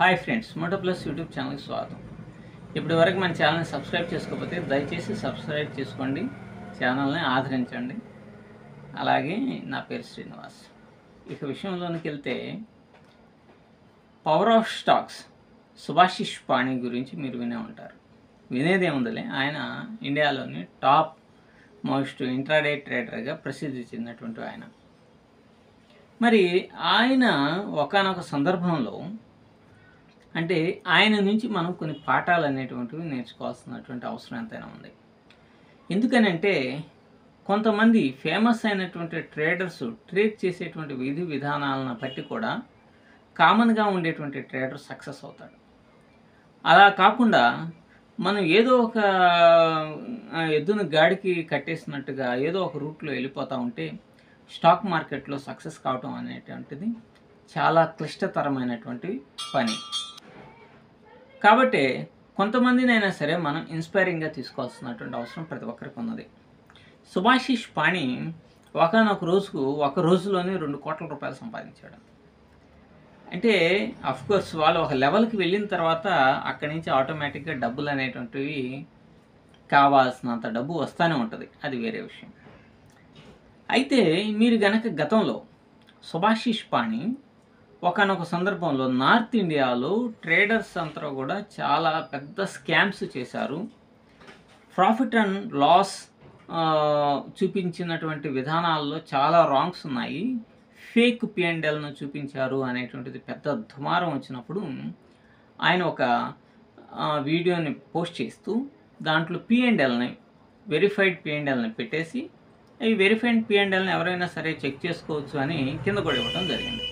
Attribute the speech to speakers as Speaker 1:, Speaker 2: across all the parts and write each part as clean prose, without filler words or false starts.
Speaker 1: Hi friends, moto plus YouTube ఛానల్కి స్వాగతం. ఇప్పటి వరకు మన ఛానల్ని సబ్స్క్రైబ్ చేసుకోకపోతే దయచేసి సబ్స్క్రైబ్ చేసుకోండి, ఛానల్ని ఆదరించండి. అలాగే నా పేరు శ్రీనివాస్. ఇక విషయంలోనికి వెళ్తే పవర్ ఆఫ్ స్టాక్స్ సుభాషిష్ పాణి గురించి మీరు వినే ఉంటారు. వినేదేముందలే, ఆయన ఇండియాలోని టాప్ మోస్ట్ ఇంట్రాడే ట్రేడర్గా ప్రసిద్ధి చెందినటువంటి ఆయన. మరి ఆయన ఒకానొక సందర్భంలో అంటే ఆయన నుంచి మనం కొన్ని పాఠాలు అనేటువంటివి నేర్చుకోవాల్సినటువంటి అవసరం ఎంతైనా ఉంది. ఎందుకనంటే కొంతమంది ఫేమస్ అయినటువంటి ట్రేడర్స్ ట్రేడ్ చేసేటువంటి విధి విధానాలను బట్టి కూడా కామన్గా ఉండేటువంటి ట్రేడర్ సక్సెస్ అవుతాడు. అలా కాకుండా మనం ఏదో ఒక ఎద్దును గాడికి కట్టేసినట్టుగా ఏదో ఒక రూట్లో వెళ్ళిపోతూ ఉంటే స్టాక్ మార్కెట్లో సక్సెస్ కావటం అనేటువంటిది చాలా క్లిష్టతరమైనటువంటి పని. కాబట్టి కొంతమందినైనా సరే మనం ఇన్స్పైరింగ్గా తీసుకోవాల్సినటువంటి అవసరం ప్రతి ఒక్కరికి ఉన్నది. సుభాషిష్ పాణి ఒక రోజులోనే 2 కోట్ల రూపాయలు సంపాదించాడు. అంటే అఫ్కోర్స్ వాళ్ళు ఒక లెవెల్కి వెళ్ళిన తర్వాత అక్కడి నుంచి ఆటోమేటిక్గా డబ్బులు అనేటువంటివి కావాల్సినంత డబ్బు వస్తూనే ఉంటుంది, అది వేరే విషయం. అయితే మీరు గనక గతంలో సుభాషిష్ పాణి ఒకానొక సందర్భంలో నార్త్ ఇండియాలో ట్రేడర్స్ అంతా కూడా చాలా పెద్ద స్కామ్స్ చేశారు. ప్రాఫిట్ అండ్ లాస్ చూపించినటువంటి విధానాల్లో చాలా రాంగ్స్ ఉన్నాయి, ఫేక్ P&Lను చూపించారు అనేటువంటిది పెద్ద దుమారం వచ్చినప్పుడు ఆయన ఒక వీడియోని పోస్ట్ చేస్తూ దాంట్లో P&Lని వెరిఫైడ్ P&Lని పెట్టేసి ఈ వెరిఫైడ్ P&Lని ఎవరైనా సరే చెక్ చేసుకోవచ్చు అని కింద కూడా ఇవ్వడం జరిగింది.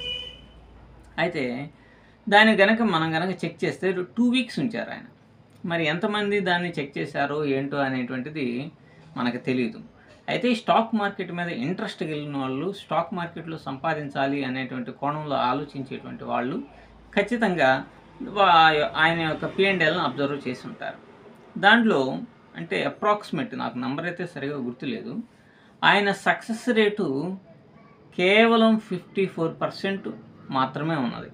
Speaker 1: అయితే దాన్ని మనం గనక చెక్ చేస్తే 2 వీక్స్ ఉంచారు ఆయన. మరి ఎంతమంది దాన్ని చెక్ చేశారో ఏంటో అనేటువంటిది మనకు తెలియదు. అయితే ఈ స్టాక్ మార్కెట్ మీద ఇంట్రెస్ట్ కలిగిన వాళ్ళు, స్టాక్ మార్కెట్లో సంపాదించాలి అనేటువంటి కోణంలో ఆలోచించేటువంటి వాళ్ళు ఖచ్చితంగా ఆయన యొక్క P&Lని అబ్జర్వ్ చేసి ఉంటారు. దాంట్లో అంటే అప్రాక్సిమేట్, నాకు నెంబర్ అయితే సరిగా గుర్తులేదు, ఆయన సక్సెస్ రేటు కేవలం 54% మాత్రమే ఉన్నది.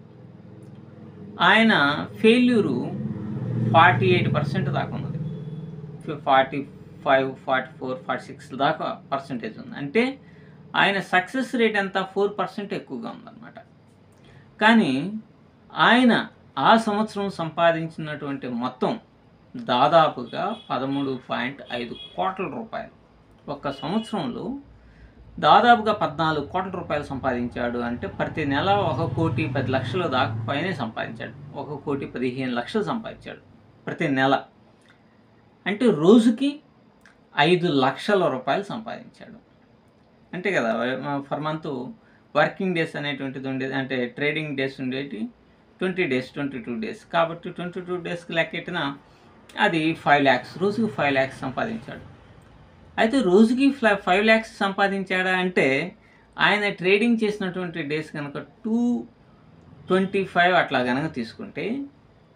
Speaker 1: ఆయన ఫెయిల్యూరు 48% దాకా ఉన్నది. 45, 44, 46 దాకా పర్సెంటేజ్ ఉంది. అంటే ఆయన సక్సెస్ రేట్ ఎంత 4% ఎక్కువగా ఉందన్నమాట. కానీ ఆయన ఆ సంవత్సరం సంపాదించినటువంటి మొత్తం దాదాపుగా 13.5 కోట్ల రూపాయలు. ఒక్క సంవత్సరంలో దాదాపుగా 14 కోట్ల రూపాయలు సంపాదించాడు. అంటే ప్రతి నెల 1,10,00,000 దాకా పైనే సంపాదించాడు. 1,15,00,000 సంపాదించాడు ప్రతి నెల. అంటే రోజుకి 5 లక్షల రూపాయలు సంపాదించాడు. అంతే కదా, ఫర్ మంత్ వర్కింగ్ డేస్ అనేటువంటిది ఉండేది, అంటే ట్రేడింగ్ డేస్ ఉండేవి 20 డేస్, 22 డేస్. కాబట్టి 22 డేస్కి లెక్కెట్టిన అది 5 lakhs, రోజుకి 5 lakhs సంపాదించాడు. అయితే రోజుకి 5 lakhs సంపాదించాడా అంటే ఆయన ట్రేడింగ్ చేసినటువంటి డేస్ కనుక 225 అట్లా కనుక తీసుకుంటే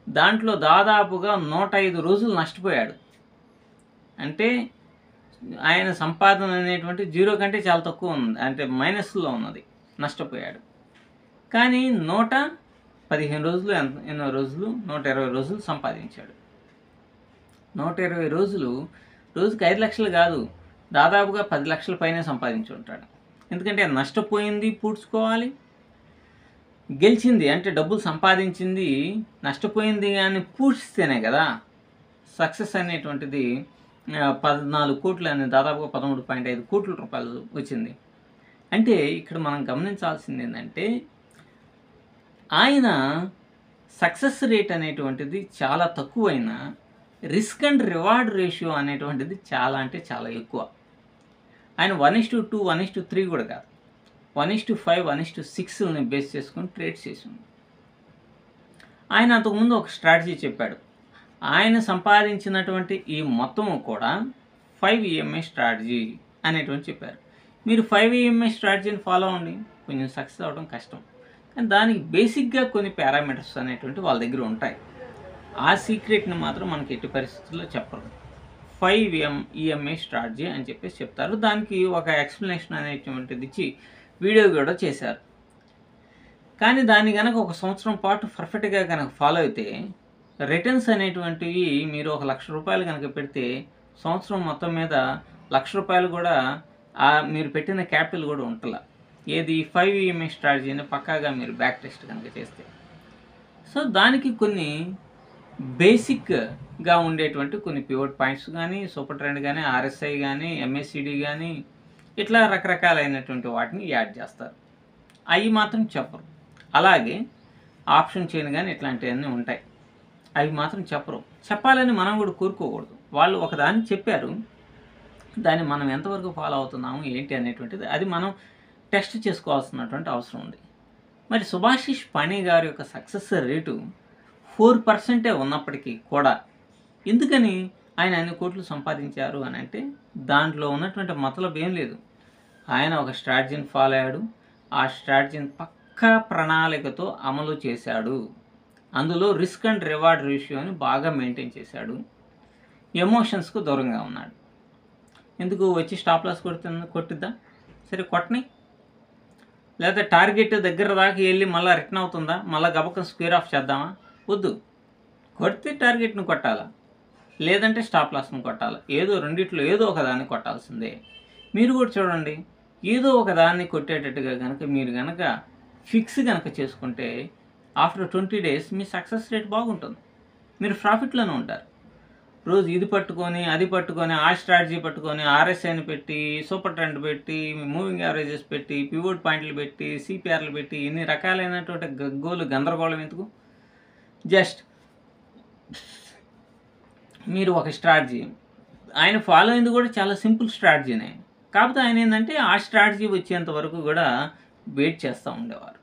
Speaker 1: దాంట్లో దాదాపుగా 105 రోజులు నష్టపోయాడు. అంటే ఆయన సంపాదన అనేటువంటి 0 కంటే చాలా తక్కువ ఉంది, అంటే మైనస్లో ఉన్నది, నష్టపోయాడు. కానీ 115 రోజులు ఎన్నో రోజులు 120 రోజులు సంపాదించాడు. 120 రోజులు రోజుకి 5 లక్షలు కాదు, దాదాపుగా 10 లక్షల పైనే సంపాదించి ఉంటాడు. ఎందుకంటే నష్టపోయింది పూడ్చుకోవాలి, గెలిచింది అంటే డబ్బులు సంపాదించింది నష్టపోయింది కానీ పూడ్చితేనే కదా సక్సెస్ అనేటువంటిది. 14 కోట్లు అని దాదాపుగా 13.5 కోట్ల రూపాయలు వచ్చింది. అంటే ఇక్కడ మనం గమనించాల్సింది ఏంటంటే ఆయన సక్సెస్ రేట్ అనేటువంటిది చాలా తక్కువైనా రిస్క్ అండ్ రివార్డ్ రేషియో అనేటువంటిది చాలా అంటే చాలా ఎక్కువ. ఆయన 1:2, 1:3 కూడా కాదు, 1:5, 1:6ని బేస్ చేసుకొని ట్రేడ్ చేసింది. ఆయన అంతకుముందు ఒక స్ట్రాటజీ చెప్పాడు. ఆయన సంపాదించినటువంటి ఈ మొత్తము కూడా 5 EMI స్ట్రాటజీ అనేటువంటి చెప్పారు. మీరు 5 EMI స్ట్రాటజీని ఫాలో అవ్వండి, కొంచెం సక్సెస్ అవ్వడం కష్టం. కానీ దానికి బేసిక్గా కొన్ని పారామీటర్స్ అనేటువంటి వాళ్ళ దగ్గర ఉంటాయి. ఆ సీక్రెట్ని మాత్రం మనకి ఎట్టి పరిస్థితుల్లో చెప్పరు. 5 EMI స్ట్రాటజీ అని చెప్పేసి చెప్తారు. దానికి ఒక ఎక్స్ప్లెనేషన్ అనేటువంటిది ఇచ్చి వీడియో కూడా చేశారు. కానీ దాన్ని గనక ఒక సంవత్సరం పాటు పర్ఫెక్ట్‌గా గనక ఫాలో అయితే రిటర్న్స్ అనేటువంటివి మీరు ఒక రూ. 1,00,000 గనక పెడితే సంవత్సరం మొత్తం మీద రూ. 1,00,000 కూడా మీరు పెట్టిన క్యాపిటల్ కూడా ఉంటల. ఏది 5 ఈఎంఐ స్ట్రాటజీని పక్కాగా మీరు బ్యాక్ టెస్ట్ గనక చేస్తే. సో దానికి కొన్ని బేసిక్‌గా ఉండేటువంటి కొన్ని పివట్ పాయింట్స్ గానీ, సూపర్ ట్రెండ్ గానీ, ఆర్ఎస్ఐ గానీ, ఎంఏసిడి గానీ ఇట్లా రకరకాలైనటువంటి వాటిని యాడ్ చేస్తారు. అయి మాత్రం చెప్పరు. అలాగే ఆప్షన్ చైన్ గానీ ఇట్లాంటివన్నీ ఉంటాయి. అవి మాత్రం చెప్పరు. చెప్పాలని మనం కూడా కోరుకోకూడదు. వాళ్ళు ఒకదాన్ని చెప్పారు. దాన్ని మనం ఎంతవరకు ఫాలో అవుతున్నాము ఏంటి అనేటువంటిది అది మనం టెస్ట్ చేసుకోవాల్సినటువంటి అవసరం ఉంది. మరి సుభాషిష్ పాణి గారి యొక్క సక్సెస్ రేటు 4% ఉన్నప్పటికీ కూడా ఎందుకని ఆయన అన్ని కోట్లు సంపాదించారు అని అంటే దాంట్లో ఉన్నటువంటి మతలబ్ ఏం లేదు. ఆయన ఒక స్ట్రాటజీని ఫాలో అయ్యాడు. ఆ స్ట్రాటజీని పక్కా ప్రణాళికతో అమలు చేశాడు. అందులో రిస్క్ అండ్ రివార్డ్ రేషియోని బాగా మెయింటైన్ చేశాడు. ఎమోషన్స్కు దూరంగా ఉన్నాడు. ఎందుకు వచ్చి స్టాప్ లాస్ కొట్టిద్దా? సరే కొట్టని. లేదా టార్గెట్ దగ్గర దాకా వెళ్ళి మళ్ళీ రిటర్న్ అవుతుందా? మళ్ళీ గబకం స్క్వేర్ ఆఫ్ చేద్దామా? వద్దు. కొడితే టార్గెట్ని కొట్టాలా, లేదంటే స్టాప్ లాస్ని కొట్టాలా. రెండిట్లో ఏదో ఒక దాన్ని కొట్టాల్సిందే. మీరు కూడా చూడండి, ఏదో ఒక దాన్ని కొట్టేటట్టుగా కనుక మీరు కనుక ఫిక్స్ కనుక చేసుకుంటే ఆఫ్టర్ 20 డేస్ మీ సక్సెస్ రేట్ బాగుంటుంది. మీరు ప్రాఫిట్లోనే ఉంటారు. రోజు ఇది పట్టుకొని అది పట్టుకొని ఆ స్ట్రాటజీ పట్టుకొని ఆర్ఎస్ఐని పెట్టి సూపర్ ట్రెండ్ పెట్టి మూవింగ్ యావరేజెస్ పెట్టి పివోట్ పాయింట్లు పెట్టి సిపిఆర్లు పెట్టి ఇన్ని రకాలైనటువంటి గందరగోళం ఎందుకు? జస్ట్ మీరు ఒక స్ట్రాటజీ ఆయన ఫాలో అయింది కూడా చాలా సింపుల్ స్ట్రాటజీనే. కాకపోతే ఆయన ఏంటంటే ఆ స్ట్రాటజీ వచ్చేంత వరకు కూడా వెయిట్ చేస్తూ ఉండేవారు.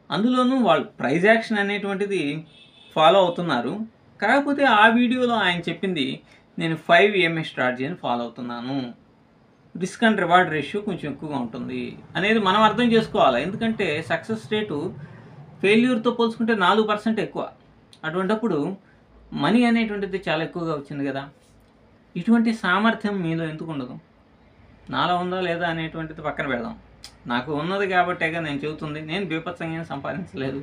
Speaker 1: అందులోనూ వాళ్ళు ప్రైజ్ యాక్షన్ అనేటువంటిది ఫాలో అవుతున్నారు. కాకపోతే ఆ వీడియోలో ఆయన చెప్పింది నేను 5 ఈఎంఐ స్ట్రాటజీని ఫాలో అవుతున్నాను, రిస్క్ అండ్ రివార్డ్ రేషియో కొంచెం ఎక్కువగా ఉంటుంది అనేది మనం అర్థం చేసుకోవాలి. ఎందుకంటే సక్సెస్ రేటు ఫెయిల్యూర్తో పోల్చుకుంటే 4% ఎక్కువ. అటువంటిప్పుడు మనీ అనేటువంటిది చాలా ఎక్కువగా వచ్చింది కదా. ఇటువంటి సామర్థ్యం మీలో ఎందుకు ఉండదు? నాలో ఉందా లేదా అనేటువంటిది పక్కన పెడదాం. నాకు ఉన్నది కాబట్టేగా నేను చెబుతుంది. నేను బీభత్సంగా సంపాదించలేదు,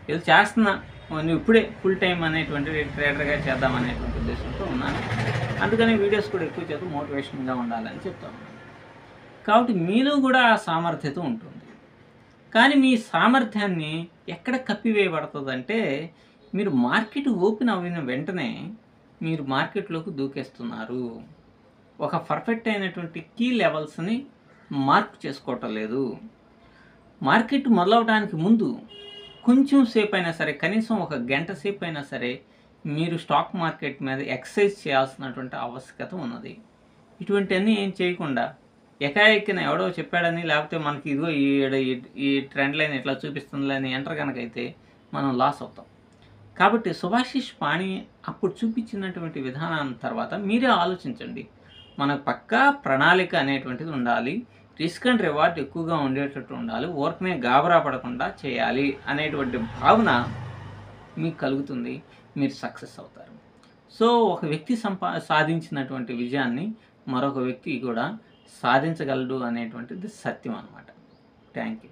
Speaker 1: ఏదో చేస్తున్నా, నువ్వు ఇప్పుడే ఫుల్ టైం అనేటువంటి ట్రేడర్గా చేద్దాం అనేటువంటి ఉద్దేశంతో ఉన్నాను. అందుకని వీడియోస్ కూడా ఎక్కువ చేస్తూ మోటివేషన్గా ఉండాలని చెప్తా ఉన్నాను. కాబట్టి మీలో కూడా ఆ సామర్థ్యత ఉంటుంది. కానీ మీ సామర్థ్యాన్ని ఎక్కడ కప్పివేయబడుతుందంటే మీరు మార్కెట్ ఓపెన్ అవ్విన వెంటనే మీరు మార్కెట్లోకి దూకేస్తున్నారు. ఒక పర్ఫెక్ట్ అయినటువంటి కీ లెవెల్స్ని మార్క్ చేసుకోవటం లేదు. మార్కెట్ మొదలవడానికి ముందు కొంచెం సేపు అయినా సరే, కనీసం ఒక గంట సేపు అయినా సరే మీరు స్టాక్ మార్కెట్ మీద ఎక్సర్సైజ్ చేయాల్సినటువంటి ఆవశ్యకత ఉన్నది. ఇటువంటివన్నీ ఏం చేయకుండా ఎకాఎక్కిన ఎవడో చెప్పాడని, లేకపోతే మనకి ఇదిగో ఈ ట్రెండ్ లైన్ ఇట్లా చూపిస్తుంది అని ఎంటర్ కనుకైతే మనం లాస్ అవుతాం. కాబట్టి సుభాషిష్ పాణి అప్పుడు చూపించినటువంటి విధానం తర్వాత మీరే ఆలోచించండి. మనకు పక్కా ప్రణాళిక అనేటువంటిది ఉండాలి, రిస్క్ అండ్ రివార్డ్ ఎక్కువగా ఉండేటట్టు ఉండాలి, ఊరికనే గాబరా పడకుండా చేయాలి అనేటువంటి భావన మీకు కలుగుతుంది. మీరు సక్సెస్ అవుతారు. సో ఒక వ్యక్తి సాధించినటువంటి విజయాన్ని మరొక వ్యక్తి కూడా సాధించగలడు అనేటువంటిది సత్యం అన్నమాట. Thank you.